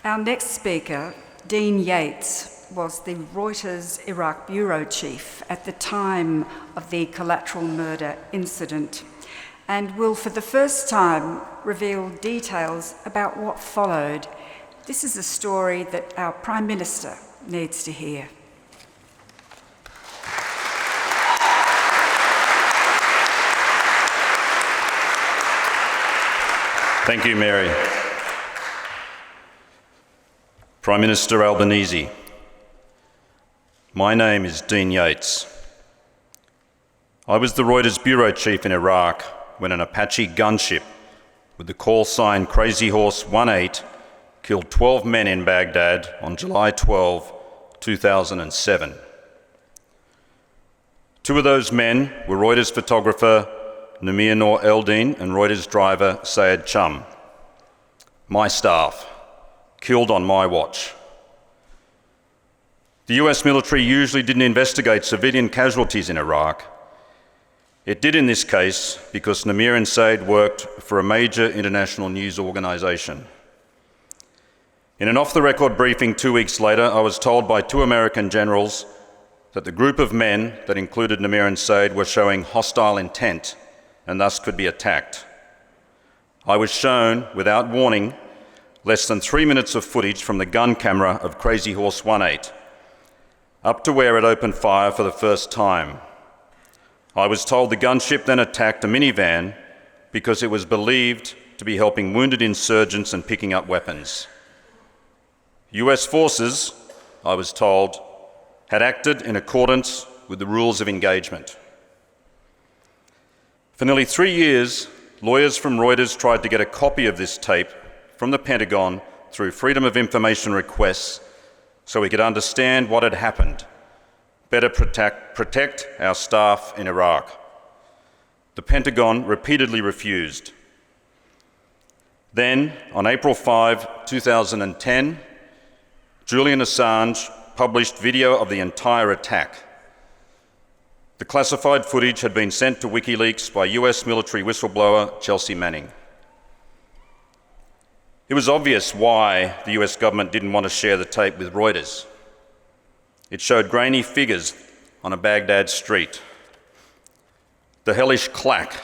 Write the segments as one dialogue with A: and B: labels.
A: Our next speaker, Dean Yates, was the Reuters Iraq Bureau Chief at the time of the Collateral Murder incident and will for the first time reveal details about what followed. This is a story that our Prime Minister needs to hear.
B: Thank you, Mary. Prime Minister Albanese, my name is Dean Yates. I was the Reuters Bureau Chief in Iraq when an Apache gunship with the call sign Crazy Horse 18 killed 12 men in Baghdad on July 12, 2007. Two of those men were Reuters photographer Namir Noor Eldin and Reuters driver Sayed Chum. My staff, killed on my watch. The US military usually didn't investigate civilian casualties in Iraq. It did in this case because Namir and Sayed worked for a major international news organization. In an off-the-record briefing 2 weeks later, I was told by two American generals that the group of men that included Namir and Sayed were showing hostile intent and thus could be attacked. I was shown, without warning, less than 3 minutes of footage from the gun camera of Crazy Horse 18, up to where it opened fire for the first time. I was told the gunship then attacked a minivan because it was believed to be helping wounded insurgents and picking up weapons. US forces, I was told, had acted in accordance with the rules of engagement. For nearly 3 years, lawyers from Reuters tried to get a copy of this tape from the Pentagon through Freedom of Information requests so we could understand what had happened, better protect our staff in Iraq. The Pentagon repeatedly refused. Then, on April 5, 2010, Julian Assange published video of the entire attack. The classified footage had been sent to Wikileaks by US military whistleblower Chelsea Manning. It was obvious why the US government didn't want to share the tape with Reuters. It showed grainy figures on a Baghdad street, the hellish clack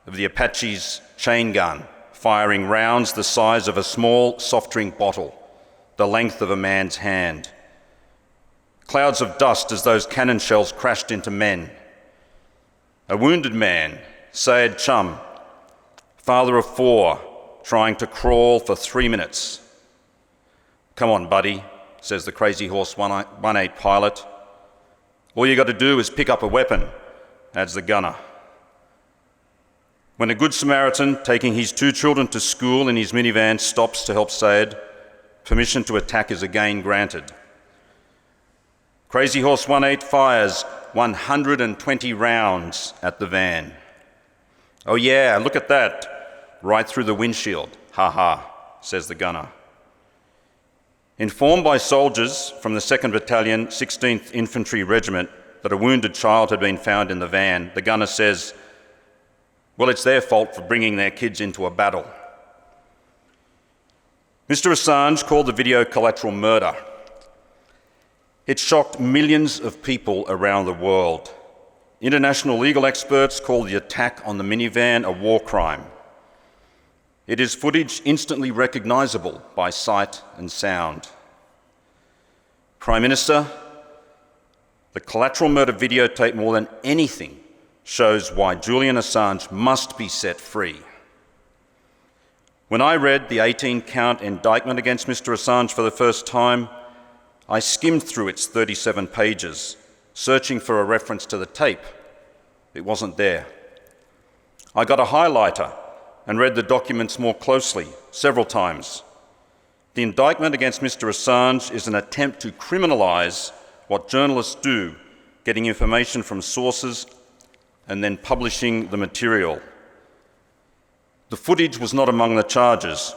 B: of the Apache's chain gun firing rounds the size of a small soft drink bottle, the length of a man's hand. Clouds of dust as those cannon shells crashed into men. A wounded man, Sayed Chum, father of 4, trying to crawl for 3 minutes. "Come on, buddy," says the Crazy Horse 18 pilot. "All you got to do is pick up a weapon," adds the gunner. When a good Samaritan taking his 2 children to school in his minivan stops to help Sayed, permission to attack is again granted. Crazy Horse 18 fires 120 rounds at the van. "Oh yeah, look at that. Right through the windshield. Ha ha," says the gunner. Informed by soldiers from the 2nd Battalion, 16th Infantry Regiment that a wounded child had been found in the van, the gunner says, "Well, it's their fault for bringing their kids into a battle." Mr. Assange called the video collateral murder. It shocked millions of people around the world. International legal experts call the attack on the minivan a war crime. It is footage instantly recognizable by sight and sound. Prime Minister, the collateral murder videotape more than anything shows why Julian Assange must be set free. When I read the 18-count indictment against Mr. Assange for the first time, I skimmed through its 37 pages, searching for a reference to the tape. It wasn't there. I got a highlighter and read the documents more closely, several times. The indictment against Mr. Assange is an attempt to criminalize what journalists do, getting information from sources and then publishing the material. The footage was not among the charges,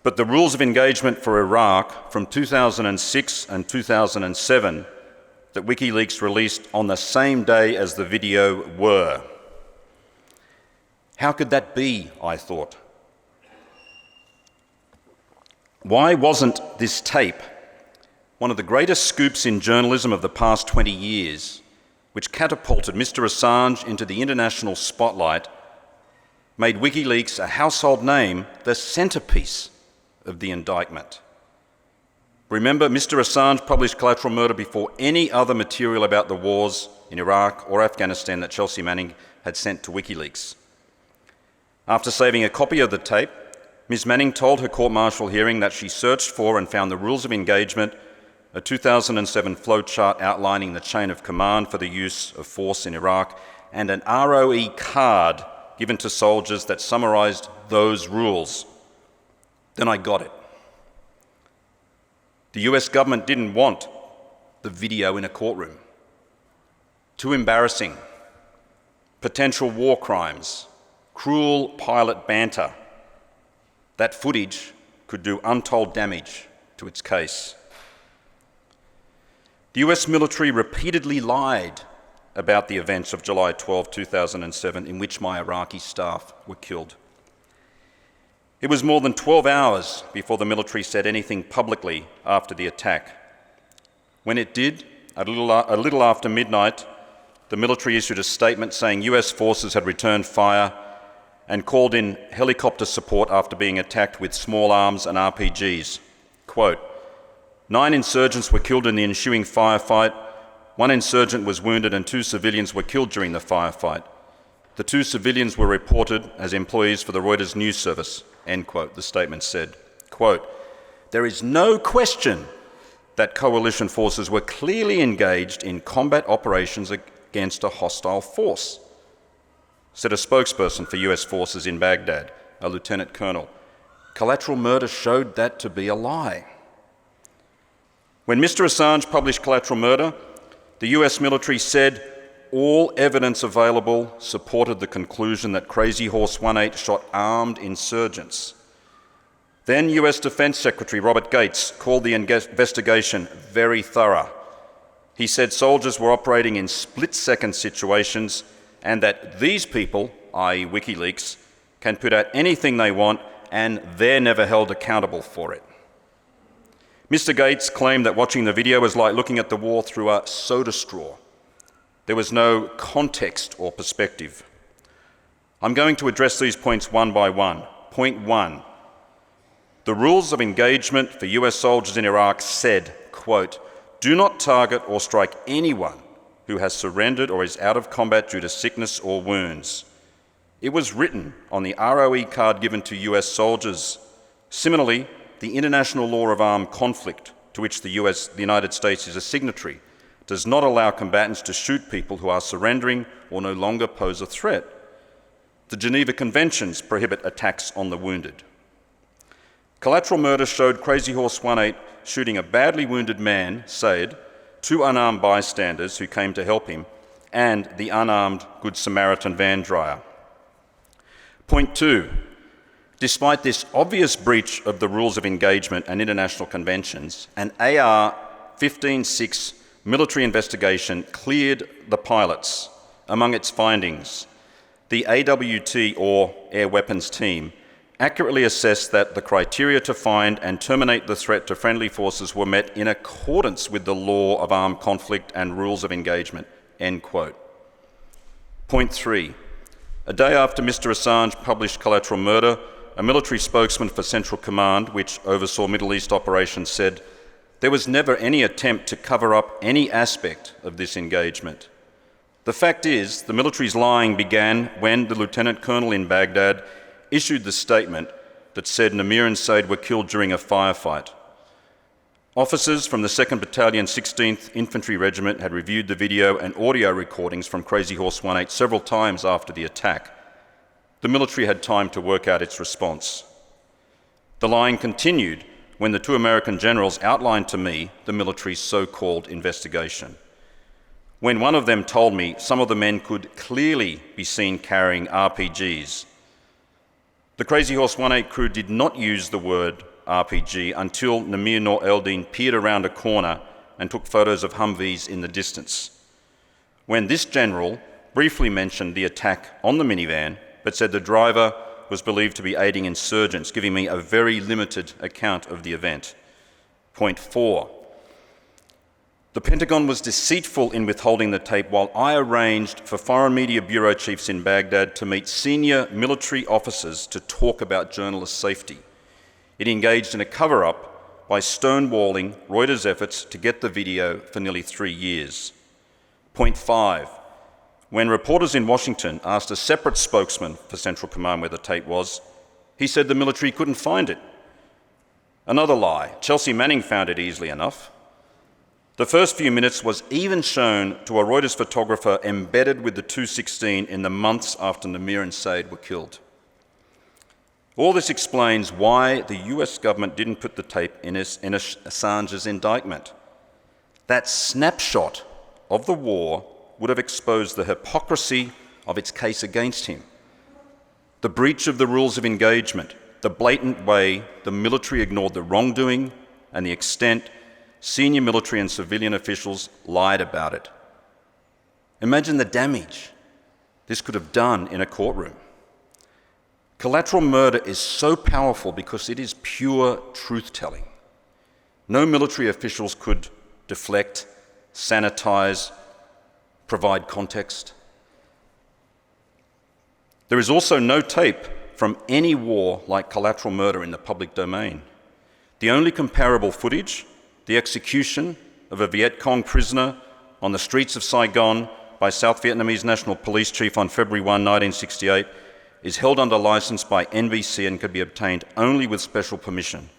B: but the rules of engagement for Iraq from 2006 and 2007 that Wikileaks released on the same day as the video were. How could that be, I thought? Why wasn't this tape one of the greatest scoops in journalism of the past 20 years, which catapulted Mr. Assange into the international spotlight, made Wikileaks a household name, the centrepiece of the indictment? Remember, Mr. Assange published Collateral Murder before any other material about the wars in Iraq or Afghanistan that Chelsea Manning had sent to Wikileaks. After saving a copy of the tape, Ms. Manning told her court-martial hearing that she searched for and found the rules of engagement, a 2007 flowchart outlining the chain of command for the use of force in Iraq, and an ROE card given to soldiers that summarised those rules. Then I got it. The US government didn't want the video in a courtroom. Too embarrassing. Potential war crimes. Cruel pilot banter. That footage could do untold damage to its case. The US military repeatedly lied about the events of July 12, 2007, in which my Iraqi staff were killed. It was more than 12 hours before the military said anything publicly after the attack. When it did, a little after midnight, the military issued a statement saying US forces had returned fire and called in helicopter support after being attacked with small arms and RPGs. Quote, 9 insurgents were killed in the ensuing firefight, 1 insurgent was wounded and 2 civilians were killed during the firefight. The 2 civilians were reported as employees for the Reuters news service, end quote, the statement said. Quote, there is no question that coalition forces were clearly engaged in combat operations against a hostile force, said a spokesperson for US forces in Baghdad, a lieutenant colonel. Collateral Murder showed that to be a lie. When Mr. Assange published Collateral Murder, the US military said all evidence available supported the conclusion that Crazy Horse 18 shot armed insurgents. Then US Defense Secretary Robert Gates called the investigation very thorough. He said soldiers were operating in split-second situations and that these people, i.e. Wikileaks, can put out anything they want and they're never held accountable for it. Mr. Gates claimed that watching the video was like looking at the war through a soda straw. There was no context or perspective. I'm going to address these points one by one. Point 1. The rules of engagement for US soldiers in Iraq said, quote, do not target or strike anyone who has surrendered or is out of combat due to sickness or wounds. It was written on the ROE card given to US soldiers. Similarly, the International Law of Armed Conflict, to which the United States is a signatory, does not allow combatants to shoot people who are surrendering or no longer pose a threat. The Geneva Conventions prohibit attacks on the wounded. Collateral Murder showed Crazy Horse 18 shooting a badly wounded man, Said, 2 unarmed bystanders who came to help him, and the unarmed Good Samaritan van dryer. Point 2. Despite this obvious breach of the rules of engagement and international conventions, an AR-15-6 military investigation cleared the pilots. Among its findings, the AWT, or Air Weapons Team, accurately assessed that the criteria to find and terminate the threat to friendly forces were met in accordance with the law of armed conflict and rules of engagement, end quote. Point 3. A day after Mr. Assange published Collateral Murder, a military spokesman for Central Command, which oversaw Middle East operations, said, there was never any attempt to cover up any aspect of this engagement. The fact is, the military's lying began when the lieutenant colonel in Baghdad issued the statement that said Namir and Said were killed during a firefight. Officers from the 2nd Battalion 16th Infantry Regiment had reviewed the video and audio recordings from Crazy Horse 18 several times after the attack. The military had time to work out its response. The lying continued when the 2 American generals outlined to me the military's so-called investigation. When one of them told me some of the men could clearly be seen carrying RPGs. The Crazy Horse 18 crew did not use the word RPG until Namir Noor Eldin peered around a corner and took photos of Humvees in the distance. When this general briefly mentioned the attack on the minivan, but said the driver was believed to be aiding insurgents, giving me a very limited account of the event. Point 4. The Pentagon was deceitful in withholding the tape while I arranged for foreign media bureau chiefs in Baghdad to meet senior military officers to talk about journalist safety. It engaged in a cover-up by stonewalling Reuters' efforts to get the video for nearly 3 years. Point 5. When reporters in Washington asked a separate spokesman for Central Command where the tape was, he said the military couldn't find it. Another lie. Chelsea Manning found it easily enough. The first few minutes was even shown to a Reuters photographer embedded with the 216 in the months after Namir and Said were killed. All this explains why the US government didn't put the tape in Assange's indictment. That snapshot of the war would have exposed the hypocrisy of its case against him, the breach of the rules of engagement, the blatant way the military ignored the wrongdoing, and the extent senior military and civilian officials lied about it. Imagine the damage this could have done in a courtroom. Collateral murder is so powerful because it is pure truth-telling. No military officials could deflect, sanitize, provide context. There is also no tape from any war like collateral murder in the public domain. The only comparable footage, the execution of a Viet Cong prisoner on the streets of Saigon by South Vietnamese National Police Chief on February 1, 1968, is held under license by NBC and could be obtained only with special permission.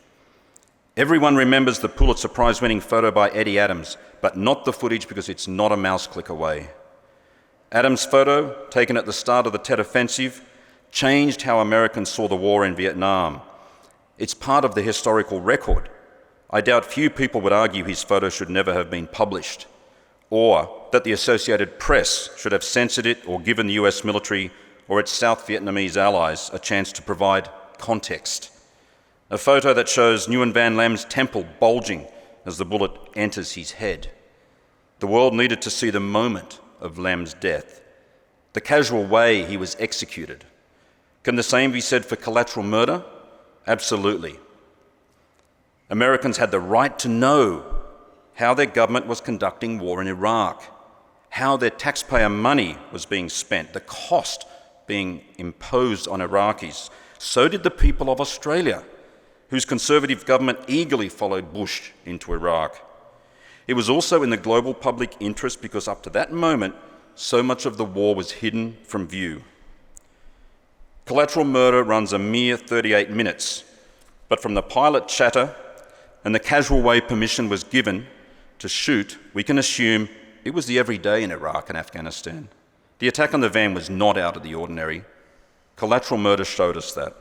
B: Everyone remembers the Pulitzer Prize-winning photo by Eddie Adams, but not the footage because it's not a mouse click away. Adams' photo, taken at the start of the Tet Offensive, changed how Americans saw the war in Vietnam. It's part of the historical record. I doubt few people would argue his photo should never have been published, or that the Associated Press should have censored it or given the US military or its South Vietnamese allies a chance to provide context. A photo that shows Nguyen Van Lam's temple bulging as the bullet enters his head. The world needed to see the moment of Lam's death, the casual way he was executed. Can the same be said for collateral murder? Absolutely. Americans had the right to know how their government was conducting war in Iraq, how their taxpayer money was being spent, the cost being imposed on Iraqis. So did the people of Australia, whose conservative government eagerly followed Bush into Iraq. It was also in the global public interest because up to that moment, so much of the war was hidden from view. Collateral murder runs a mere 38 minutes, but from the pilot chatter and the casual way permission was given to shoot, we can assume it was the everyday in Iraq and Afghanistan. The attack on the van was not out of the ordinary. Collateral murder showed us that.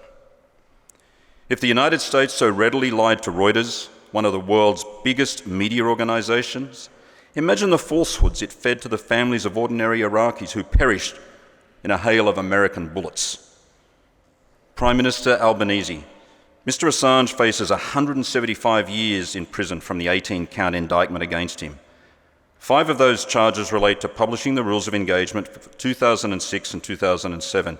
B: If the United States so readily lied to Reuters, one of the world's biggest media organizations, imagine the falsehoods it fed to the families of ordinary Iraqis who perished in a hail of American bullets. Prime Minister Albanese, Mr. Assange faces 175 years in prison from the 18-count indictment against him. 5 of those charges relate to publishing the rules of engagement for 2006 and 2007,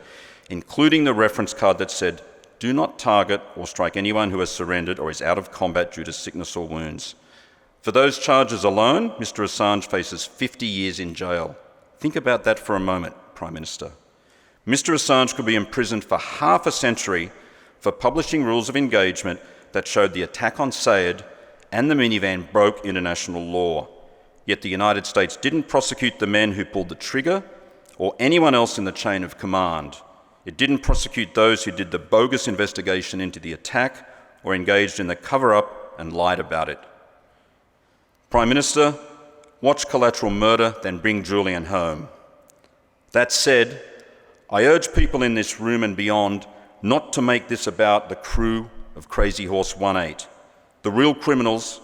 B: including the reference card that said, "Do not target or strike anyone who has surrendered or is out of combat due to sickness or wounds." For those charges alone, Mr. Assange faces 50 years in jail. Think about that for a moment, Prime Minister. Mr. Assange could be imprisoned for half a century for publishing rules of engagement that showed the attack on Sayed and the minivan broke international law. Yet the United States didn't prosecute the men who pulled the trigger or anyone else in the chain of command. It didn't prosecute those who did the bogus investigation into the attack or engaged in the cover-up and lied about it. Prime Minister, watch Collateral Murder, then bring Julian home. That said, I urge people in this room and beyond not to make this about the crew of Crazy Horse 18. The real criminals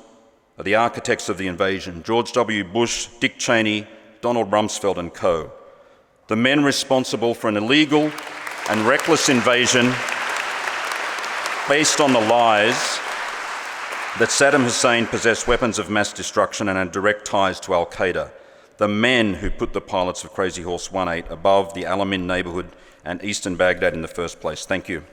B: are the architects of the invasion, George W. Bush, Dick Cheney, Donald Rumsfeld and co. The men responsible for an illegal and reckless invasion based on the lies that Saddam Hussein possessed weapons of mass destruction and had direct ties to Al-Qaeda. The men who put the pilots of Crazy Horse 18 above the Al-Amin neighbourhood and eastern Baghdad in the first place. Thank you.